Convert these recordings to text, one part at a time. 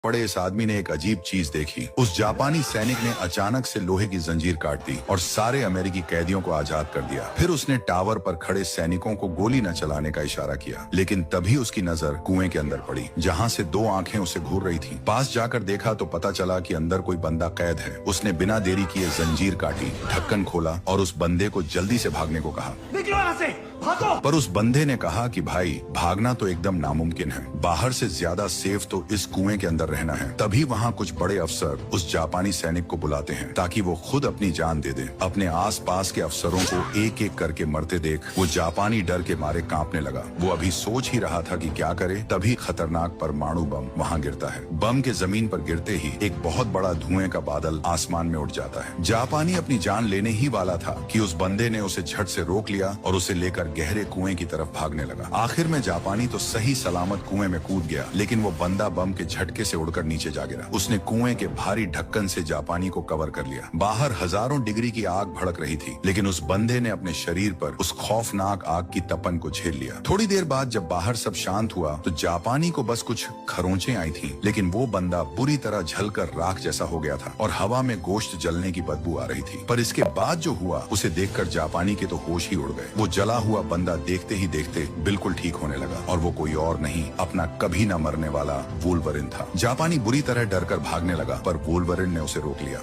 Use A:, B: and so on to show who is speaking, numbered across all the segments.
A: पड़े इस आदमी ने एक अजीब चीज देखी। उस जापानी सैनिक ने अचानक से लोहे की जंजीर काट दी और सारे अमेरिकी कैदियों को आजाद कर दिया। फिर उसने टावर पर खड़े सैनिकों को गोली न चलाने का इशारा किया, लेकिन तभी उसकी नजर कुएं के अंदर पड़ी, जहां से दो आंखें उसे घूर रही थीं। पास जाकर देखा तो पता चला कि अंदर कोई बंदा कैद है। उसने बिना देरी किए जंजीर काटी, ढक्कन खोला और उस बंदे को जल्दी से भागने को कहा।
B: निकलो यहाँ से, भागो।
A: पर उस बंदे ने कहा कि भाई, भागना तो एकदम नामुमकिन है। बाहर से ज्यादा सेफ तो इस कुएं के अंदर रहना है। तभी वहाँ कुछ बड़े अफसर उस जापानी सैनिक को बुलाते हैं ताकि वो खुद अपनी जान दे दे। अपने आसपास के अफसरों को एक एक करके मरते देख वो जापानी डर के मारे कांपने लगा। वो अभी सोच ही रहा था कि क्या करे, तभी खतरनाक परमाणु बम वहाँ गिरता है। बम के जमीन पर गिरते ही एक बहुत बड़ा धुएं का बादल आसमान में उठ जाता है। जापानी अपनी जान लेने ही वाला था कि उस बंदे ने उसे झट से रोक लिया और उसे लेकर गहरे कुएं की तरफ भागने लगा। आखिर में जापानी तो सही सलामत कुएं में कूद गया, लेकिन वो बंदा बम के झटके से उड़कर नीचे जा गिरा। उसने कुएं के भारी ढक्कन से जापानी को कवर कर लिया। बाहर हजारों डिग्री की आग भड़क रही थी, लेकिन उस बंदे ने अपने शरीर पर उस खौफनाक आग की तपन को झेल लिया। थोड़ी देर बाद जब बाहर सब शांत हुआ तो जापानी को बस कुछ खरोंचें आई थीं, लेकिन वो बंदा बुरी तरह जलकर राख जैसा हो गया था और हवा में गोश्त जलने की बदबू आ रही थी। पर इसके बाद जो हुआ उसे देखकर जापानी के तो होश ही उड़ गए। वो जला हुआ बंदा देखते ही देखते बिल्कुल ठीक होने लगा और वो कोई और नहीं, अपना कभी न मरने वाला वुल्वरिन था। जापानी बुरी तरह डरकर भागने लगा, पर वुल्वरिन ने उसे रोक लिया।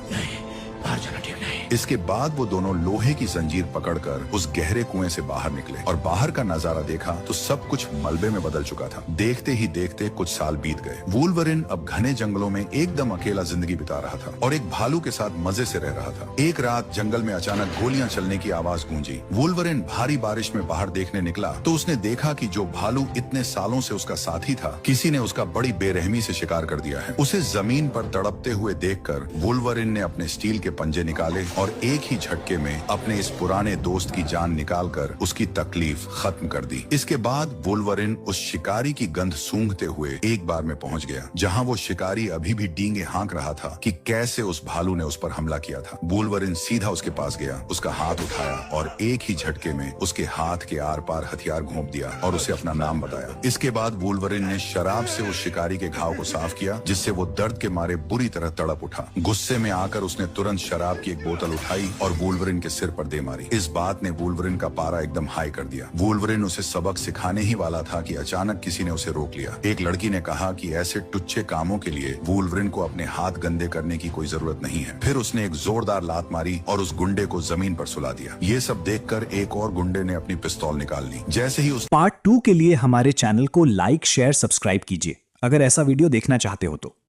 B: बाहर जाना ठीक नहीं।
A: इसके बाद वो दोनों लोहे की जंजीर पकड़कर उस गहरे कुएं से बाहर निकले और बाहर का नजारा देखा तो सब कुछ मलबे में बदल चुका था। देखते ही देखते कुछ साल बीत गए। वुल्वरिन अब घने जंगलों में एकदम अकेला जिंदगी बिता रहा था और एक भालू के साथ मजे से रह रहा था। एक रात जंगल में अचानक गोलियां चलने की आवाज गूंजी। वुल्वरिन भारी बारिश में बाहर देखने निकला तो उसने देखा कि जो भालू इतने सालों से उसका साथी था, किसी ने उसका बड़ी बेरहमी से शिकार कर दिया है। उसे जमीन पर तड़पते हुए देखकर वुल्वरिन ने अपने स्टील के पंजे निकाले और एक ही झटके में अपने इस पुराने दोस्त की जान निकालकर उसकी तकलीफ खत्म कर दी। इसके बाद वुल्वरिन उस शिकारी की गंध सूंघते हुए एक बार में पहुंच गया, जहां वो शिकारी अभी भी डींगे हाँक रहा था कि कैसे उस भालू ने उस पर हमला किया था। वुल्वरिन सीधा उसके पास गया, उसका हाथ उठाया और एक ही झटके में उसके हाथ के आर पार हथियार घोंप दिया और उसे अपना नाम बताया। इसके बाद वुल्वरिन ने शराब से उस शिकारी के घाव को साफ किया, जिससे वो दर्द के मारे बुरी तरह तड़प उठा। गुस्से में आकर उसने तुरंत शराब की एक बोतल उठाई और वुल्वरिन के सिर पर दे मारी। इस बात ने वुल्वरिन का पारा एकदम हाई कर दिया। वुल्वरिन उसे सबक सिखाने ही वाला था कि अचानक किसी ने उसे रोक लिया। एक लड़की ने कहा कि ऐसे टुच्चे कामों के लिए वुल्वरिन को अपने हाथ गंदे करने की कोई जरूरत नहीं है। फिर उसने एक जोरदार लात मारी और उस गुंडे को जमीन पर सुला दिया। ये सब देखकर एक और गुंडे ने अपनी पिस्तौल निकाल ली। जैसे ही उस
C: पार्ट 2 के लिए हमारे चैनल को लाइक, शेयर, सब्सक्राइब कीजिए अगर ऐसा वीडियो देखना चाहते हो तो।